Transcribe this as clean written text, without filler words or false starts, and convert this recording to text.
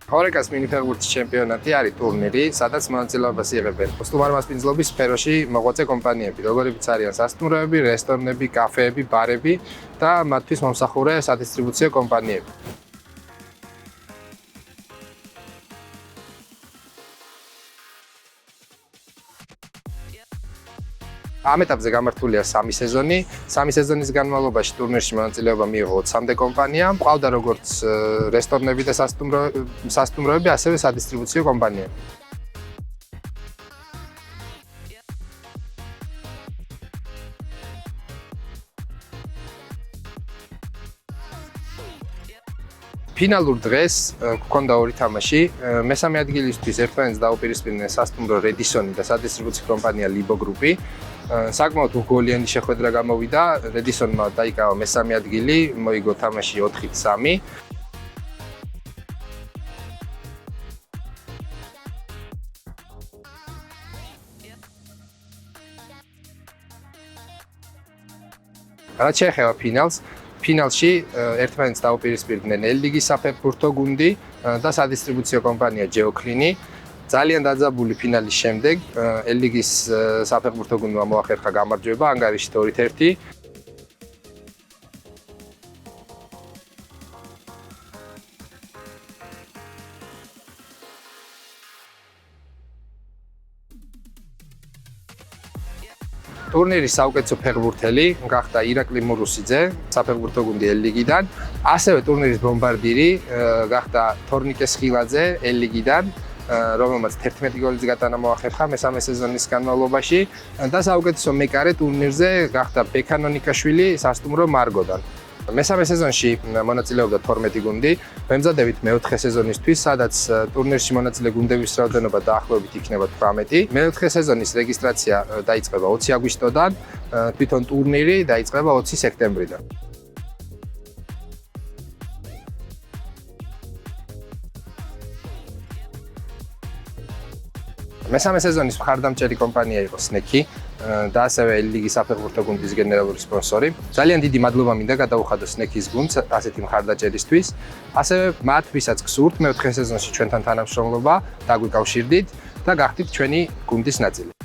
Ხორეკას მინიფეხბურთის ჩემპიონატი არის ტურნირი, სადაც მონაწილეობას იღებენ სტუმარმასპინძლობის სფეროში მოღვაწე კომპანიები, როგორებიც არიან სასტუმროები, რესტორნები, კაფეები, ბარები და მათთვის მომსახურე სადისტრიბუციო კომპანიები. ამ ეტაპზე გამართულია 3 სეზონი. 3 სეზონის განმავლობაში ტურნირში მონაწილეობა მიიღო 20-მდე კომპანიამ. ყავდა როგორც რესტორნები და სასტუმროები, ასევე სადისტრიბუციო კომპანიები. ფინალურ დღეს გვქონდა ორი თამაში. მესამე ადგილისთვის ერთმანეთს დაუპირისპირდნენ სასტუმრო რედისონი და სადისტრიბუციო კომპანია ლიბო გრუპი. საკმაოდ უგოლიანი შეხვედრა გამოვიდა. რედისონმა დაიკავა მესამე ადგილი, მოიგო თამაში 4-3. რაც შეეხება ფინალში ერთმანეთს დაუპირისპირდნენ ელ-ლიგის საფეხბურთო გუნდი და სადისტრიბუციო კომპანია ჯეოკლინი. ძალიან დაძაბული ფინალის შემდეგ ელ-ლიგის საფეხბურთო გუნდმა მოახერხა გამარჯვება ანგარიშით 2-1. ტურნირის საუკეთესო ფეხბურთელი გახდა ირაკლი მურუსიძე, საფეხბურთო გუნდი ელ-ლიგიდან. ასევე ტურნირის ბომბარდირი გახდა თორნიკე სხილაძე ელ-ლიგიდან, რომელმაც 11 გოლის გატანა მოახერხა მესამე სეზონის განმავლობაში და საუკეთესო მეკარე ტურნირზე გახდა ბექანონიკაშვილი სასტუმრო მარგოდან. მესამე სეზონში მონაწილეობდა 12 გუნდი. ვემზადებით მეოთხე სეზონისთვის, სადაც ტურნირში მონაწილე გუნდების რაოდენობა დაახლოებით იქნება 18. მეოთხე სეზონის რეგისტრაცია დაიწყება 20 აგვისტოდან, თვითონ ტურნირი დაიწყება 20 სექტემბრიდან. მესამე სეზონის მხარდამჭერი კომპანია იყო სნექი და ასევე ელ-ლიგის საფეხბურთო გუნდის გენერალური სპონსორი. ძალიან დიდი მადლობა მინდა გადაუხადო სნექის გუნდს ასეთი მხარდაჭერისთვის. ასევე მათ, ვისაც გსურთ მეოთხე სეზონში ჩვენთან თანამშრომლობა, დაგვიკავშირდით და გახდით ჩვენი გუნდის ნაწილი.